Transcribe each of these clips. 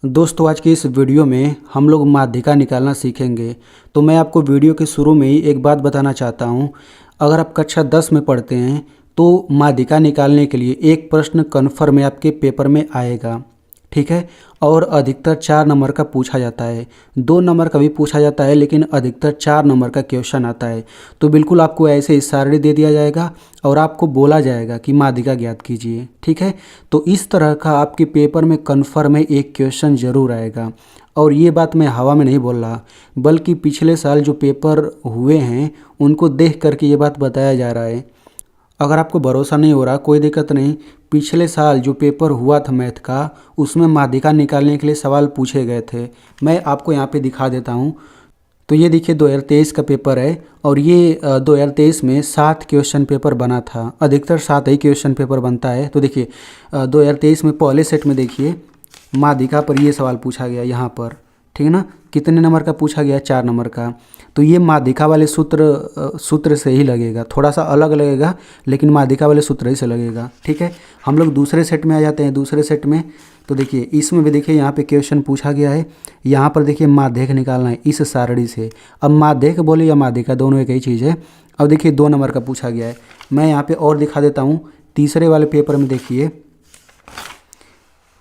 दोस्तों आज की इस वीडियो में हम लोग माध्यिका निकालना सीखेंगे। तो मैं आपको वीडियो के शुरू में ही एक बात बताना चाहता हूँ। अगर आप कक्षा 10 में पढ़ते हैं तो माध्यिका निकालने के लिए एक प्रश्न कन्फर्म में आपके पेपर में आएगा, ठीक है। और अधिकतर 4 नंबर का पूछा जाता है, 2 नंबर का भी पूछा जाता है, लेकिन अधिकतर 4 नंबर का क्वेश्चन आता है। तो बिल्कुल आपको ऐसे ही सारणी दे दिया जाएगा और आपको बोला जाएगा कि माध्यिका ज्ञात कीजिए, ठीक है। तो इस तरह का आपके पेपर में कन्फर्म है एक क्वेश्चन ज़रूर आएगा। और ये बात मैं हवा में नहीं बोल रहा, बल्कि पिछले साल जो पेपर हुए हैं उनको देख करके ये बात बताया जा रहा है। अगर आपको भरोसा नहीं हो रहा कोई दिक्कत नहीं, पिछले साल जो पेपर हुआ था मैथ का उसमें माध्यिका निकालने के लिए सवाल पूछे गए थे। मैं आपको यहाँ पे दिखा देता हूँ। तो ये देखिए 2023 का पेपर है और ये 2023 में 7 क्वेश्चन पेपर बना था। अधिकतर 7 ही क्वेश्चन पेपर बनता है। तो देखिए 2023 में पहले सेट में देखिए माध्यिका पर ये सवाल पूछा गया यहाँ पर, ठीक है ना। कितने नंबर का पूछा गया? 4 नंबर का। तो ये माध्यिका वाले सूत्र से ही लगेगा, थोड़ा सा अलग लगेगा लेकिन माध्यिका वाले सूत्र ही से लगेगा, ठीक है। हम लोग दूसरे सेट में आ जाते हैं। दूसरे सेट में तो देखिए इसमें भी देखिए यहाँ पे क्वेश्चन पूछा गया है। यहाँ पर देखिए माध्यक निकालना है इस सारणी से। अब माध्यक बोले या माध्यिका दोनों एक ही चीज़ है। अब देखिए 2 नंबर का पूछा गया है। मैं यहाँ पे और दिखा देता हूँ। तीसरे वाले पेपर में देखिए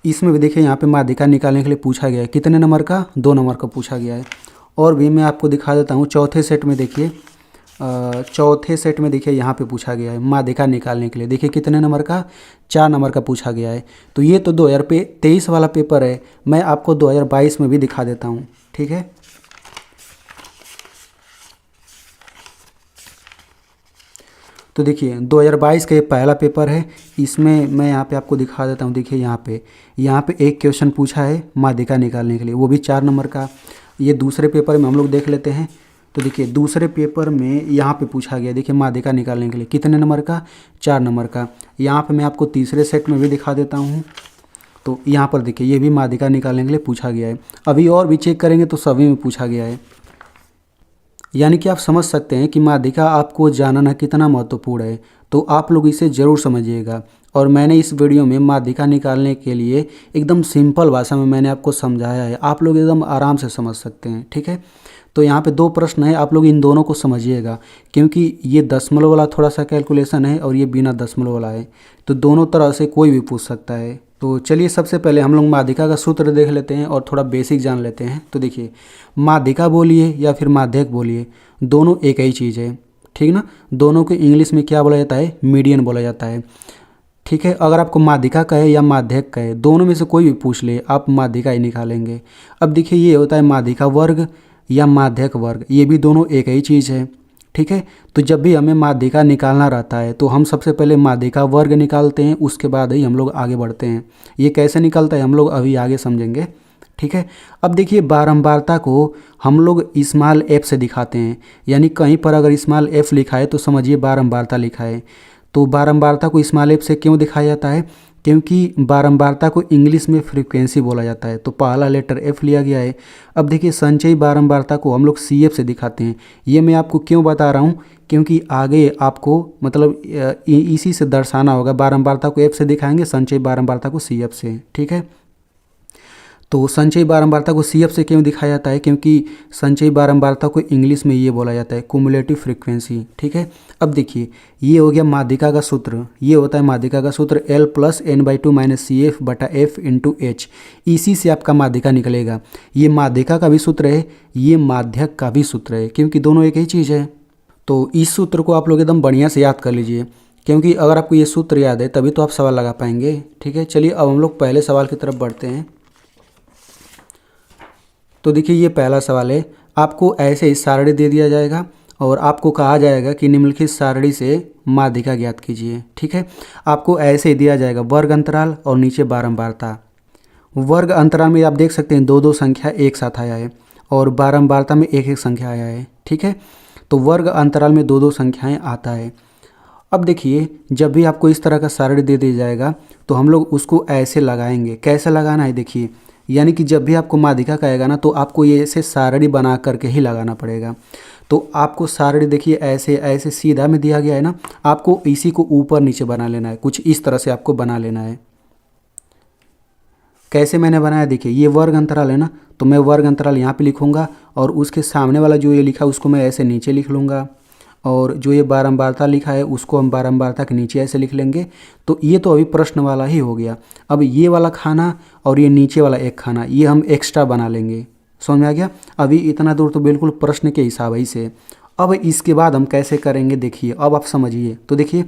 इसमें भी देखिए यहाँ पे माध्यिका निकालने के लिए पूछा गया है। कितने नंबर का? 2 नंबर का पूछा गया है। और भी मैं आपको दिखा देता हूँ। चौथे सेट में देखिए यहाँ पे पूछा गया है माध्यिका निकालने के लिए। देखिए कितने नंबर का? 4 नंबर का पूछा गया है। तो ये तो 2023 वाला पेपर है। मैं आपको 2022 में भी दिखा देता हूँ, ठीक है। तो देखिए 2022 का ये पहला पेपर है। इसमें मैं यहाँ पे आपको दिखा देता हूँ। देखिए यहाँ पे एक क्वेश्चन पूछा है माध्यिका निकालने के लिए, वो भी 4 नंबर का। ये दूसरे पेपर में हम लोग देख लेते हैं। तो देखिए दूसरे पेपर में यहाँ पे पूछा गया, देखिए माध्यिका निकालने के लिए कितने नंबर का? 4 नंबर का। यहाँ पे मैं आपको तीसरे सेट में भी दिखा देता हूँ। तो यहाँ पर देखिए ये भी माध्यिका निकालने के लिए पूछा गया है। अभी और भी चेक करेंगे तो सभी में पूछा गया है। यानी कि आप समझ सकते हैं कि माध्यिका आपको जानना कितना महत्वपूर्ण है। तो आप लोग इसे ज़रूर समझिएगा। और मैंने इस वीडियो में माध्यिका निकालने के लिए एकदम सिंपल भाषा में मैंने आपको समझाया है, आप लोग एकदम आराम से समझ सकते हैं, ठीक है। तो यहाँ पे 2 प्रश्न है, आप लोग इन दोनों को समझिएगा क्योंकि ये दशमलव वाला थोड़ा सा कैलकुलेशन है और ये बिना दशमलव वाला है। तो दोनों तरह से कोई भी पूछ सकता है। तो चलिए सबसे पहले हम लोग माध्यिका का सूत्र देख लेते हैं और थोड़ा बेसिक जान लेते हैं। तो देखिए माध्यिका बोलिए या फिर माध्यक बोलिए, दोनों एक ही चीज़ है, ठीक ना। दोनों को इंग्लिश में क्या बोला जाता है? मीडियन बोला जाता है, ठीक है। अगर आपको माध्यिका कहे या माध्यक कहे, दोनों में से कोई भी पूछ ले आप माध्यिका ही निकालेंगे। अब देखिए ये होता है माध्यिका वर्ग या माध्यक वर्ग, ये भी दोनों एक ही चीज़ है, ठीक है। तो जब भी हमें माध्यिका निकालना रहता है तो हम सबसे पहले माध्यिका वर्ग निकालते हैं, उसके बाद ही हम लोग आगे बढ़ते हैं। ये कैसे निकलता है हम लोग अभी आगे समझेंगे, ठीक है। अब देखिए बारंबारता को हम लोग स्मॉल एफ से दिखाते हैं, यानी कहीं पर अगर स्मॉल एफ लिखा है तो समझिए बारंबारता लिखा है। तो बारंबारता को स्मॉल एफ से क्यों दिखाया जाता है? क्योंकि बारंबारता को इंग्लिश में फ्रीक्वेंसी बोला जाता है, तो पहला लेटर एफ लिया गया है। अब देखिए संचयी बारंबारता को हम लोग सी एफ से दिखाते हैं। ये मैं आपको क्यों बता रहा हूँ? क्योंकि आगे आपको मतलब इसी से दर्शाना होगा। बारंबारता को एफ से दिखाएंगे, संचयी बारंबारता को सी एफ से, ठीक है। तो संचयी बारंबारता को सी एफ से क्यों दिखाया जाता है? क्योंकि संचयी बारंबारता को इंग्लिश में ये बोला जाता है कुमुलेटिव फ्रीक्वेंसी, ठीक है। अब देखिए ये हो गया माध्यिका का सूत्र। ये होता है माध्यिका का सूत्र L + n/2 - CF बटा F × H। इसी से आपका माध्यिका निकलेगा। ये माध्यिका का भी सूत्र है, ये माध्यक का भी सूत्र है, क्योंकि दोनों एक ही चीज़ है। तो इस सूत्र को आप लोग एकदम बढ़िया से याद कर लीजिए, क्योंकि अगर आपको ये सूत्र याद है तभी तो आप सवाल लगा पाएंगे, ठीक है। चलिए अब हम लोग पहले सवाल की तरफ बढ़ते हैं। तो देखिए ये पहला सवाल है। आपको ऐसे ही सारणी दे दिया जाएगा और आपको कहा जाएगा कि निम्नलिखित सारणी से माध्यिका ज्ञात कीजिए, ठीक है। आपको ऐसे ही दिया जाएगा वर्ग अंतराल और नीचे बारंबारता। वर्ग अंतराल में आप देख सकते हैं 2-2 संख्या एक साथ आया है और बारंबारता में 1-1 संख्या आया है, ठीक है। तो वर्ग अंतराल में 2-2 संख्याएँ आता है। अब देखिए जब भी आपको इस तरह का सारणी दे दिया जाएगा तो हम लोग उसको ऐसे लगाएंगे। कैसे लगाना है देखिए, यानी कि जब भी आपको माध्यिका कहेगा ना तो आपको ये ऐसे सारणी बना करके ही लगाना पड़ेगा। तो आपको सारणी देखिए ऐसे ऐसे सीधा में दिया गया है ना, आपको इसी को ऊपर नीचे बना लेना है, कुछ इस तरह से आपको बना लेना है। कैसे मैंने बनाया देखिए, ये वर्ग अंतराल है ना, तो मैं वर्ग अंतराल यहाँ पे लिखूँगा और उसके सामने वाला जो ये लिखा है उसको मैं ऐसे नीचे लिख लूँगा, और जो ये बारंबारता लिखा है उसको हम बारंबारता के नीचे ऐसे लिख लेंगे। तो ये तो अभी प्रश्न वाला ही हो गया। अब ये वाला खाना और ये नीचे वाला एक खाना ये हम एक्स्ट्रा बना लेंगे। समझ में आ गया? अभी इतना दूर तो बिल्कुल प्रश्न के हिसाब ही से। अब इसके बाद हम कैसे करेंगे देखिए, अब आप समझिए। तो देखिए,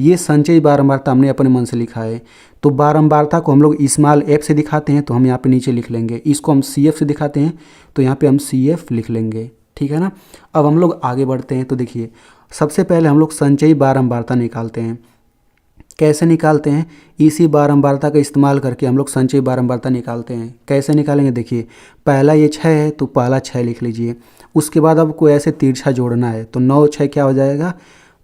ये संचयी बारंबारता हमने अपने मन से लिखा है, तो बारंबारता को हम लोग स्मॉल एफ से दिखाते हैं, तो हम यहाँ पे नीचे लिख लेंगे। इसको हम सी एफ से दिखाते हैं, तो यहाँ पे हम सी एफ लिख लेंगे। ठीक है ना? अब हम लोग आगे बढ़ते हैं। तो देखिए, सबसे पहले हम लोग संचयी बारंबारता निकालते हैं। कैसे निकालते हैं? इसी बारंबारता का इस्तेमाल करके हम लोग संचयी बारंबारता निकालते हैं। कैसे निकालेंगे देखिए, पहला ये 6 है तो पहला 6 लिख लीजिए। उसके बाद आपको ऐसे तिरछा जोड़ना है, तो 9 6 क्या हो जाएगा?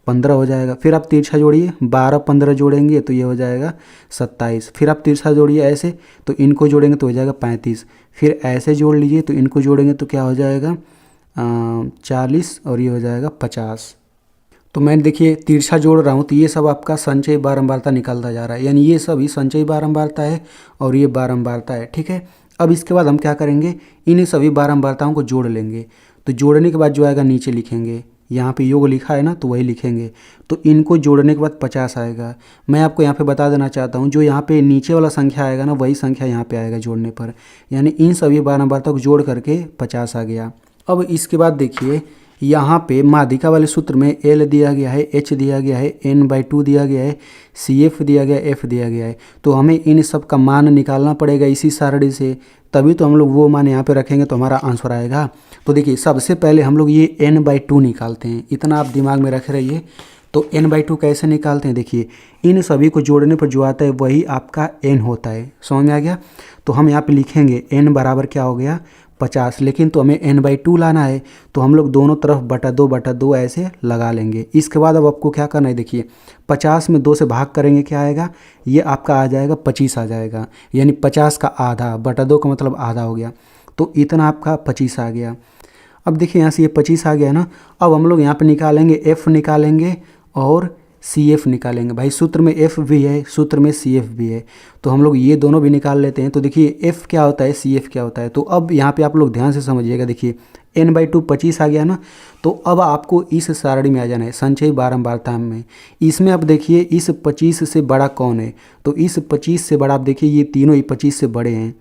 15 हो जाएगा। फिर आप तिरछा जोड़िए, 12 15 जोड़ेंगे तो ये हो जाएगा 27। फिर आप तिरछा जोड़िए ऐसे, तो इनको जोड़ेंगे तो हो जाएगा 35। फिर ऐसे जोड़ लीजिए, तो इनको जोड़ेंगे तो क्या हो जाएगा? 40, और ये हो जाएगा 50। तो मैं देखिए तिरछा जोड़ रहा हूँ, तो ये सब आपका संचयी बारंबारता निकलता जा रहा है, यानी ये सभी संचयी बारंबारता है और ये बारंबारता है। ठीक है? अब इसके बाद हम क्या करेंगे, इन सभी बारंबारताओं को जोड़ लेंगे। तो जोड़ने के बाद जो आएगा नीचे लिखेंगे, यहाँ पे योग लिखा है ना, तो वही लिखेंगे। तो इनको जोड़ने के बाद 50 आएगा। मैं आपको यहाँ पे बता देना चाहता हूँ, जो यहाँ पे नीचे वाला संख्या आएगा ना, वही संख्या यहाँ पे आएगा जोड़ने पर, यानी इन सभी बारंबारताओं को जोड़ करके 50 आ गया। अब इसके बाद देखिए, यहाँ पे माध्यिका वाले सूत्र में L दिया गया है, H दिया गया है, N/2 दिया गया है, CF दिया गया है, F दिया गया है। तो हमें इन सब का मान निकालना पड़ेगा इसी सारणी से, तभी तो हम लोग वो मान यहाँ पे रखेंगे तो हमारा आंसर आएगा। तो देखिए, सबसे पहले हम लोग ये N/2 निकालते हैं, इतना आप दिमाग में रख रहिए। तो N/2 कैसे निकालते हैं देखिए, इन सभी को जोड़ने पर जो आता है वही आपका N होता है। समझ में आ गया? तो हम यहाँ पे लिखेंगे N बराबर क्या हो गया? 50। लेकिन तो हमें N/2 लाना है, तो हम लोग दोनों तरफ बटा 2 ऐसे लगा लेंगे। इसके बाद अब आपको क्या करना है देखिए, 50 में 2 से भाग करेंगे, क्या आएगा? ये आपका आ जाएगा 25 आ जाएगा, यानी 50 का आधा, बटा 2 का मतलब आधा हो गया। तो इतना आपका 25 आ गया। अब देखिए यहाँ से ये 25 आ गया ना। अब हम लोग यहाँ पे निकालेंगे F निकालेंगे और CF निकालेंगे। भाई सूत्र में F भी है, सूत्र में CF भी है, तो हम लोग ये दोनों भी निकाल लेते हैं। तो देखिए F क्या होता है, CF क्या होता है। तो अब यहाँ पे आप लोग ध्यान से समझिएगा। देखिए N/2 25 आ गया ना, तो अब आपको इस सारणी में आ जाना है, संचयी बारंबारता में। इसमें अब देखिए इस 25 से बड़ा कौन है, तो इस 25 से बड़ा आप देखिए ये तीनों ही 25 से बड़े हैं।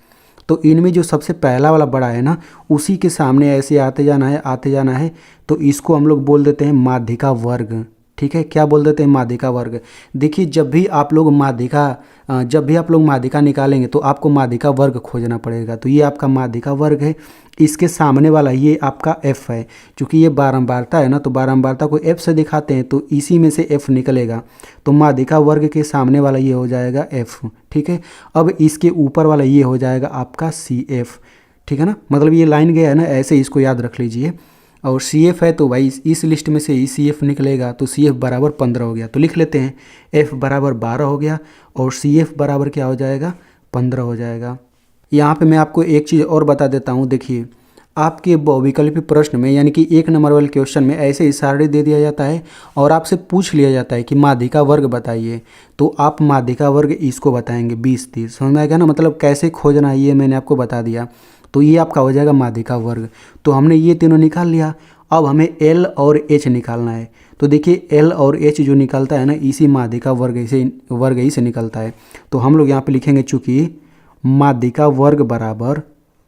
तो इनमें जो सबसे पहला वाला बड़ा है ना, उसी के सामने ऐसे आते जाना है, आते जाना है। तो इसको हम लोग बोल देते हैं माध्यिका वर्ग। ठीक है? क्या बोल देते हैं? माध्यिका वर्ग। देखिए, जब भी आप लोग माध्यिका निकालेंगे तो आपको माध्यिका वर्ग खोजना पड़ेगा। तो ये आपका माध्यिका वर्ग है, इसके सामने वाला ये आपका F है। क्योंकि ये बारंबारता है ना, तो बारंबारता को F से दिखाते हैं, तो इसी में से F निकलेगा। तो माध्यिका वर्ग के सामने वाला ये हो जाएगा F। ठीक है? अब इसके ऊपर वाला ये हो जाएगा आपका CF। ठीक है ना? मतलब ये लाइन गया है ना, ऐसे इसको याद रख लीजिए। और CF है तो भाई इस लिस्ट में से ही CF निकलेगा, तो CF बराबर 15 हो गया। तो लिख लेते हैं, F बराबर 12 हो गया और CF बराबर क्या हो जाएगा? 15 हो जाएगा। यहाँ पे मैं आपको एक चीज़ और बता देता हूँ। देखिए, आपके बहुविकल्पी प्रश्न में, यानी कि 1 नंबर वाले क्वेश्चन में ऐसे ही सारणी दे दिया जाता है और आपसे पूछ लिया जाता है कि माध्यिका वर्ग बताइए, तो आप माध्यिका वर्ग इसको बताएंगे 20 30। समझ में आएगा ना? मतलब कैसे खोजना है ये मैंने आपको बता दिया। तो ये आपका हो जाएगा माध्यिका वर्ग। तो हमने ये तीनों निकाल लिया। अब हमें L और H निकालना है। तो देखिए L और H जो निकलता है ना, इसी माध्यिका वर्ग ही से निकलता है। तो हम लोग यहाँ पे लिखेंगे चूँकि माध्यिका वर्ग बराबर,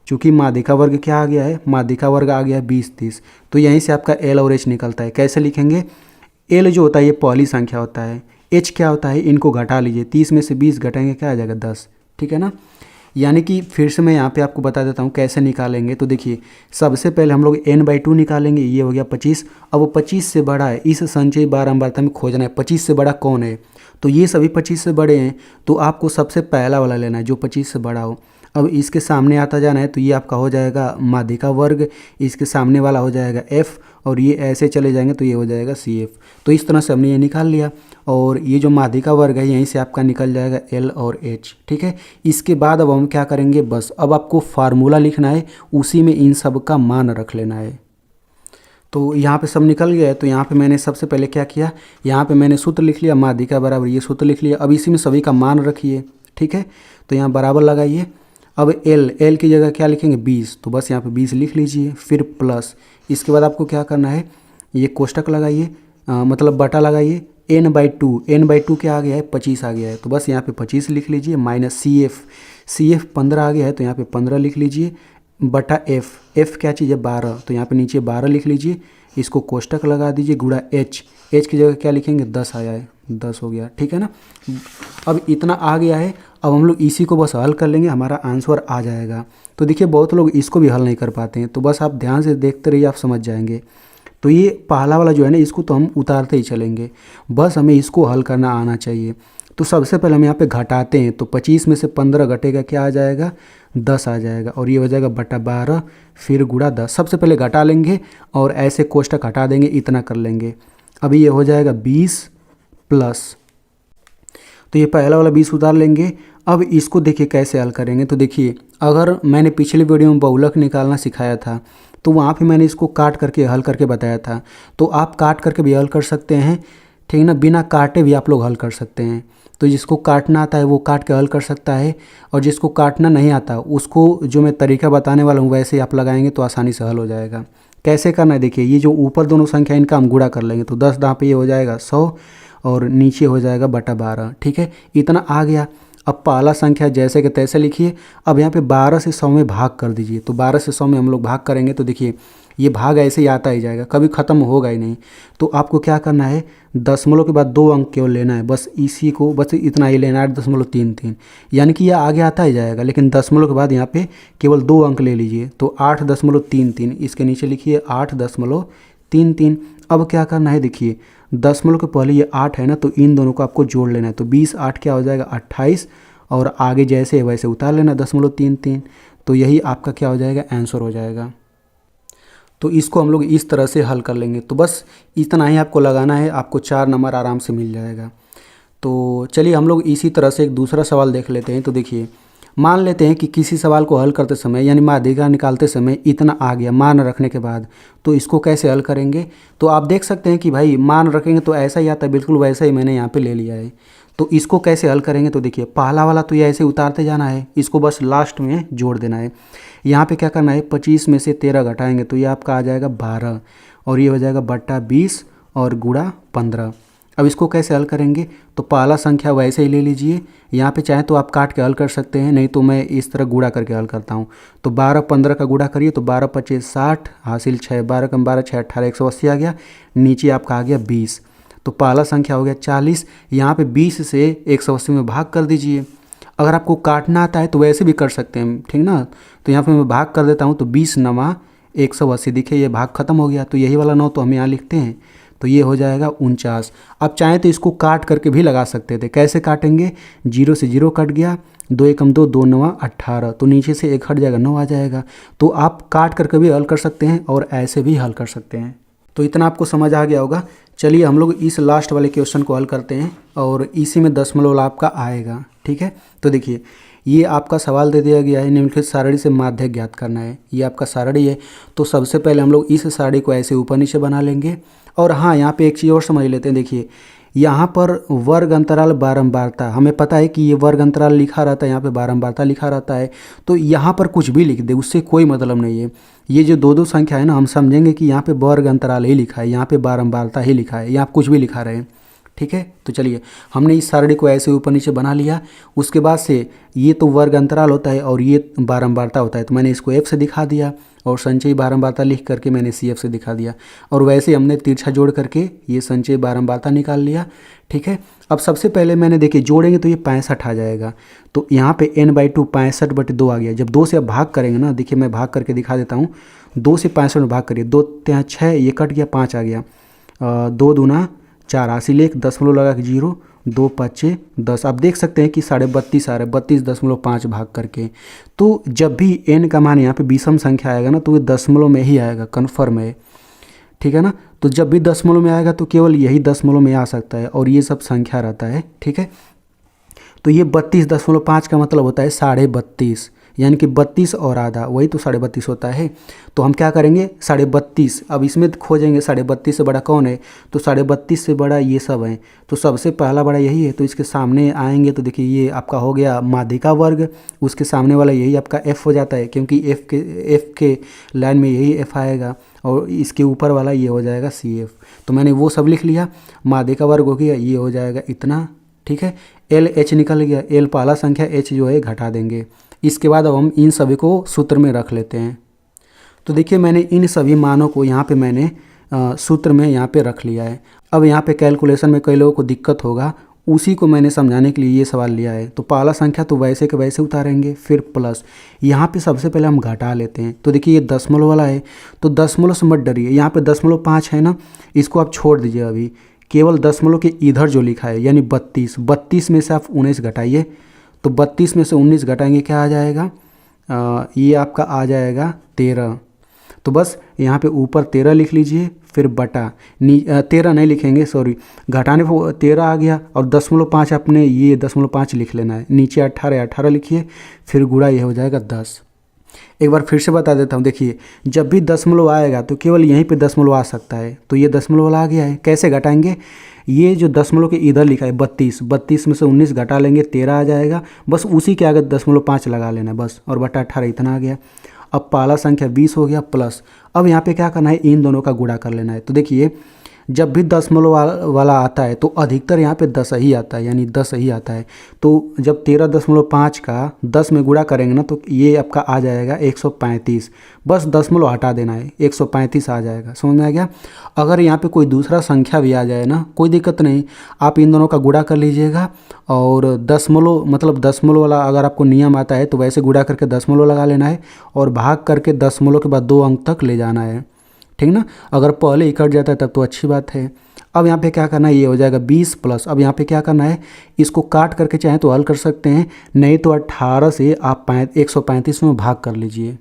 चूँकि माध्यिका वर्ग क्या आ गया है? माध्यिका वर्ग आ गया है 20 30। तो यहीं से आपका L और H निकलता है। कैसे लिखेंगे? L जो होता है ये पहली संख्या होता है, H क्या होता है? इनको घटा लीजिए, 30 में से 20 घटाएंगे क्या आ जाएगा? 10। ठीक है ना? यानी कि फिर से मैं यहाँ पे आपको बता देता हूँ कैसे निकालेंगे। तो देखिए, सबसे पहले हम लोग N/2 निकालेंगे, ये हो गया 25। अब वो 25 से बड़ा है, इस संचयी बारंबारता में खोजना है 25 से बड़ा कौन है। तो ये सभी 25 से बड़े हैं, तो आपको सबसे पहला वाला लेना है जो 25 से बड़ा हो। अब इसके सामने आता जाना है, तो ये आपका हो जाएगा माध्यिका वर्ग, इसके सामने वाला हो जाएगा F, और ये ऐसे चले जाएंगे तो ये हो जाएगा CF। तो इस तरह से हमने ये निकाल लिया, और ये जो माध्यिका वर्ग है यहीं से आपका निकल जाएगा L और H। ठीक है? इसके बाद अब हम क्या करेंगे, बस अब आपको फार्मूला लिखना है, उसी में इन सब का मान रख लेना है। तो यहाँ पे सब निकल गया है। तो यहाँ पे मैंने सबसे पहले क्या किया, यहाँ पे मैंने सूत्र लिख लिया, माध्यिका बराबर ये सूत्र लिख लिया। अब इसी में सभी का मान रखिए। ठीक है? तो यहाँ बराबर लगाइए, अब एल की जगह क्या लिखेंगे 20, तो बस यहाँ पे 20 लिख लीजिए, फिर प्लस। इसके बाद आपको क्या करना है, ये कोष्टक लगाइए, मतलब बटा लगाइए, n/2 क्या आ गया है 25 आ गया है, तो बस यहाँ पे 25 लिख लीजिए, माइनस सी एफ 15 आ गया है तो यहाँ पे 15 लिख लीजिए, बटा एफ क्या चीज़ है 12, तो यहाँ पे नीचे 12 लिख लीजिए, इसको कोष्टक लगा दीजिए, गुणा एच की जगह क्या लिखेंगे 10 आया है, 10 हो गया, ठीक है ना। अब इतना आ गया है, अब हम लोग इसी को बस हल कर लेंगे, हमारा आंसर आ जाएगा। तो देखिए बहुत लोग इसको भी हल नहीं कर पाते हैं, तो बस आप ध्यान से देखते रहिए, आप समझ जाएंगे। तो ये पहला वाला जो है ना, इसको तो हम उतारते ही चलेंगे, बस हमें इसको हल करना आना चाहिए। तो सबसे पहले हम यहाँ पे घटाते हैं, तो 25 में से 15 घटेगा, क्या आ जाएगा 10 आ जाएगा, और ये हो जाएगा बटा 12, फिर गुणा 10। सबसे पहले घटा लेंगे और ऐसे कोष्टक हटा देंगे, इतना कर लेंगे। अभी ये हो जाएगा 20 प्लस, तो ये पहला वाला 20 उतार लेंगे। अब इसको देखिए कैसे हल करेंगे, तो देखिए अगर मैंने पिछले वीडियो में बहुलक निकालना सिखाया था तो वहाँ पे मैंने इसको काट करके हल करके बताया था, तो आप काट करके भी हल कर सकते हैं, ठीक है ना, बिना काटे भी आप लोग हल कर सकते हैं। तो जिसको काटना आता है वो काट के हल कर सकता है, और जिसको काटना नहीं आता उसको जो मैं तरीका बताने वाला हूँ वैसे आप लगाएंगे तो आसानी से हल हो जाएगा। कैसे करना है देखिए, ये जो ऊपर दोनों संख्या इनका हम गुणा कर लेंगे, तो 10 दाँव पे ये हो जाएगा 100 और नीचे हो जाएगा बटा 12, ठीक है, इतना आ गया। अब पहला संख्या जैसे कि तैसे लिखिए। अब यहाँ पे 12 से 100 में भाग कर दीजिए, तो 12 से 100 में हम लोग भाग करेंगे तो देखिए ये भाग ऐसे ही आता ही जाएगा, कभी ख़त्म होगा ही नहीं। तो आपको क्या करना है, दशमलव के बाद 2 अंक केवल लेना है, बस इसी को बस इतना ही लेना है, 8.33, यानी कि यह आगे आता ही जाएगा, लेकिन दशमलव के बाद यहाँ पे केवल 2 अंक ले लीजिए, तो 8.33, इसके नीचे लिखिए 8.33। अब क्या करना है देखिए, दशमलव के पहले ये 8 है ना, तो इन दोनों को आपको जोड़ लेना है, तो 20 8 क्या हो जाएगा 28, और आगे जैसे है वैसे उतार लेना 0.33, तो यही आपका क्या हो जाएगा आंसर हो जाएगा। तो इसको हम लोग इस तरह से हल कर लेंगे, तो बस इतना ही आपको लगाना है, आपको 4 नंबर आराम से मिल जाएगा। तो चलिए हम लोग इसी तरह से एक दूसरा सवाल देख लेते हैं। तो देखिए मान लेते हैं कि किसी सवाल को हल करते समय यानी माध्यिका निकालते समय इतना आ गया मान रखने के बाद, तो इसको कैसे हल करेंगे। तो आप देख सकते हैं कि भाई मान रखेंगे तो ऐसा ही आता है, बिल्कुल वैसा ही मैंने यहाँ पे ले लिया है। तो इसको कैसे हल करेंगे, तो देखिए पहला वाला तो ये ऐसे उतारते जाना है, इसको बस लास्ट में जोड़ देना है। यहाँ पे क्या करना है, 25 में से 13 घटाएंगे तो ये आपका आ जाएगा 12, और ये हो जाएगा बट्टा 20 और गुणा 15। अब इसको कैसे हल करेंगे, तो पहला संख्या वैसे ही ले लीजिए, यहाँ पे चाहे तो आप काट के हल कर सकते हैं, नहीं तो मैं इस तरह गुणा करके हल करता हूँ। तो 12 15 का गुणा करिए, तो 12 25 60 हासिल 6, 12 कम 12 6 18 180 आ गया, नीचे आपका आ गया 20, तो पहला संख्या हो गया 40। यहाँ पे 20 से 180 में भाग कर दीजिए। अगर आपको काटना आता है तो वैसे भी कर सकते हैं, ठीक ना। तो यहाँ पे मैं भाग कर देता हूँ, तो 20 9 180 दिखे, ये भाग खत्म हो गया, तो यही वाला 9 तो हम यहाँ लिखते हैं, तो ये हो जाएगा 49। अब चाहें तो इसको काट करके भी लगा सकते थे, कैसे काटेंगे, 0 से 0 कट गया, 2 एकम 2 2 9 18, तो नीचे से 1 हट जाएगा 9 आ जाएगा। तो आप काट करके भी हल कर सकते हैं और ऐसे भी हल कर सकते हैं। तो इतना आपको समझ आ गया होगा। चलिए हम लोग इस लास्ट वाले क्वेश्चन को हल करते हैं, और इसी में दशमलव आपका आएगा, ठीक है। तो देखिए ये आपका सवाल दे दिया गया है, निम्नलिखित सारणी से माध्यक ज्ञात करना है, ये आपका सारणी है। तो सबसे पहले हम लोग इस सारणी को ऐसे ऊपर नीचे बना लेंगे। और हाँ, यहाँ पे एक चीज़ और समझ लेते हैं, देखिए यहाँ पर वर्ग अंतराल बारंबारता, हमें पता है कि ये वर्ग अंतराल लिखा रहता है, यहाँ पे बारंबारता लिखा रहता है, तो यहाँ पर कुछ भी लिख दे उससे कोई मतलब नहीं है। ये जो दो संख्या है ना, हम समझेंगे कि यहाँ पे वर्ग अंतराल ही लिखा है, यहाँ पे बारंबारता ही लिखा है, यहाँ कुछ भी लिखा रहे, ठीक है। तो चलिए हमने इस सारणी को ऐसे ऊपर नीचे बना लिया। उसके बाद से ये तो वर्ग अंतराल होता है और ये बारंबारता होता है, तो मैंने इसको F से दिखा दिया, और संचयी बारंबारता लिख करके मैंने CF से दिखा दिया, और वैसे हमने तिरछा जोड़ करके ये संचयी बारंबारता निकाल लिया, ठीक है। अब सबसे पहले मैंने देखिए जोड़ेंगे तो ये 65 आ जाएगा, तो यहाँ पे n/2 65/2 आ गया। जब 2 से आप भाग करेंगे ना, देखिए मैं भाग करके दिखा देता हूँ, 2 से 65 में भाग करिए, 2 3 6, ये कट गया 5 आ गया, 2 दूना 4 हासिल 1, दशमलव लगा के 0, 2 5 10। आप देख सकते हैं कि 32.5 आ रहा है 32.5 भाग करके। तो जब भी n का मान यहाँ पे विषम संख्या आएगा ना, तो ये दशमलव में ही आएगा, कन्फर्म है, ठीक है ना। तो जब भी दशमलव में आएगा तो केवल यही दशमलव में आ सकता है, और ये सब संख्या रहता है, ठीक है। तो ये 32.5 का मतलब होता है 32.5, यानी कि 32 और आधा वही तो 32.5 होता है। तो हम क्या करेंगे 32.5, अब इसमें खोजेंगे 32.5 से बड़ा कौन है, तो 32.5 से बड़ा ये सब है, तो सबसे पहला बड़ा यही है। तो इसके सामने आएंगे तो देखिए ये आपका हो गया माध्यिका वर्ग, उसके सामने वाला यही आपका f हो जाता है, क्योंकि f के लाइन में यही f आएगा, और इसके ऊपर वाला ये हो जाएगा CF। तो मैंने वो सब लिख लिया, माध्यिका वर्ग हो गया, ये हो जाएगा इतना, ठीक है। LH निकल गया, L पहला संख्या, H जो है घटा देंगे। इसके बाद अब हम इन सभी को सूत्र में रख लेते हैं। तो देखिए मैंने इन सभी मानों को यहाँ पे मैंने सूत्र में यहाँ पे रख लिया है। अब यहाँ पे कैलकुलेशन में कई लोगों को दिक्कत होगा, उसी को मैंने समझाने के लिए ये सवाल लिया है। तो पहला संख्या तो वैसे के वैसे उतारेंगे, फिर प्लस, यहाँ पे सबसे पहले हम घटा लेते हैं। तो देखिए ये दशमलव वाला है, तो दशमलव से मत डरिए, यहाँ पे 0.5 है ना, इसको आप छोड़ दीजिए अभी, केवल दशमलव के इधर जो लिखा है यानी 32 में से आप 19 घटाइए। तो 32 में से 19 घटाएंगे क्या आ जाएगा, ये आपका आ जाएगा 13। तो बस यहाँ पे ऊपर 13 लिख लीजिए, फिर बटा 13 नहीं लिखेंगे, सॉरी, घटाने पर 13 आ गया, और 0.5 अपने ये 0.5 लिख लेना है, नीचे 18 लिखिए, फिर गुणा ये हो जाएगा 10। एक बार फिर से बता देता हूँ, देखिए जब भी दशमलव आएगा तो केवल यहीं पे दशमलव आ सकता है। तो ये दशमलव वाला आ गया है, कैसे घटाएंगे, ये जो दशमलव के इधर लिखा है 32 में से 19 घटा लेंगे, 13 आ जाएगा, बस उसी के आगे 0.5 लगा लेना है बस, और बटा 18 इतना आ गया। अब पहला संख्या 20 हो गया प्लस, अब यहाँ पे क्या करना है, इन दोनों का गुणा कर लेना है। तो देखिए जब भी दशमलव वाला आता है तो अधिकतर यहाँ पे 10 ही आता है, यानी 10 ही आता है। तो जब 13.5 का 10 में गुणा करेंगे ना, तो ये आपका आ जाएगा 135, बस दशमलव हटा देना है, 135 आ जाएगा। समझ में आ गया। अगर यहाँ पे कोई दूसरा संख्या भी आ जाए ना, कोई दिक्कत नहीं, आप इन दोनों का गुणा कर लीजिएगा, और दशमलव मतलब दशमलव वाला अगर आपको नियम आता है तो वैसे गुणा करके दशमलव लगा लेना है, और भाग करके दशमलव के बाद 2 अंक तक ले जाना है, ठीक ना। अगर पहले ही कट जाता है तब तो अच्छी बात है। अब यहाँ पे क्या करना है, ये हो जाएगा 20 प्लस, अब यहाँ पे क्या करना है, इसको काट करके चाहें तो हल कर सकते हैं, नहीं तो 18 से आप 135 में भाग कर लीजिए।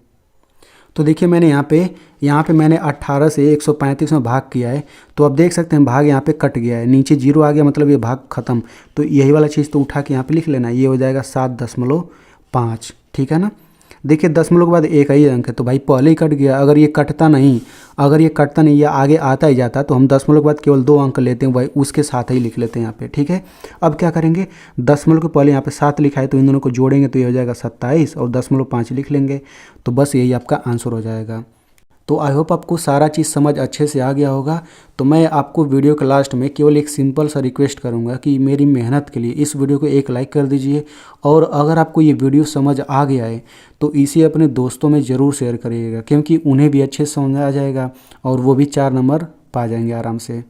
तो देखिए मैंने यहाँ पे मैंने 18 से 135 में भाग किया है, तो अब देख सकते हैं भाग यहाँ पे कट गया है, नीचे 0 आ गया, मतलब ये भाग खत्म। तो यही वाला चीज़ तो उठा के यहाँ पे लिख लेना, ये हो जाएगा 7.5, ठीक है ना। देखिए दशमलव के बाद एक ही अंक है, तो भाई पहले ही कट गया। अगर ये कटता नहीं या आगे आता ही जाता तो हम दशमलव के बाद केवल 2 अंक लेते हैं, भाई उसके साथ ही लिख लेते हैं यहाँ पे, ठीक है। अब क्या करेंगे, दशमलव के पहले यहाँ पे 7 लिखा है, तो इन दोनों को जोड़ेंगे तो ये हो जाएगा 27, और 0.5 लिख लेंगे, तो बस यही आपका आंसर हो जाएगा। तो आई होप आपको सारा चीज़ समझ अच्छे से आ गया होगा। तो मैं आपको वीडियो के लास्ट में केवल एक सिंपल सा रिक्वेस्ट करूंगा कि मेरी मेहनत के लिए इस वीडियो को एक लाइक कर दीजिए, और अगर आपको ये वीडियो समझ आ गया है तो इसे अपने दोस्तों में ज़रूर शेयर करिएगा, क्योंकि उन्हें भी अच्छे से समझ आ जाएगा और वो भी 4 नंबर पा जाएंगे आराम से।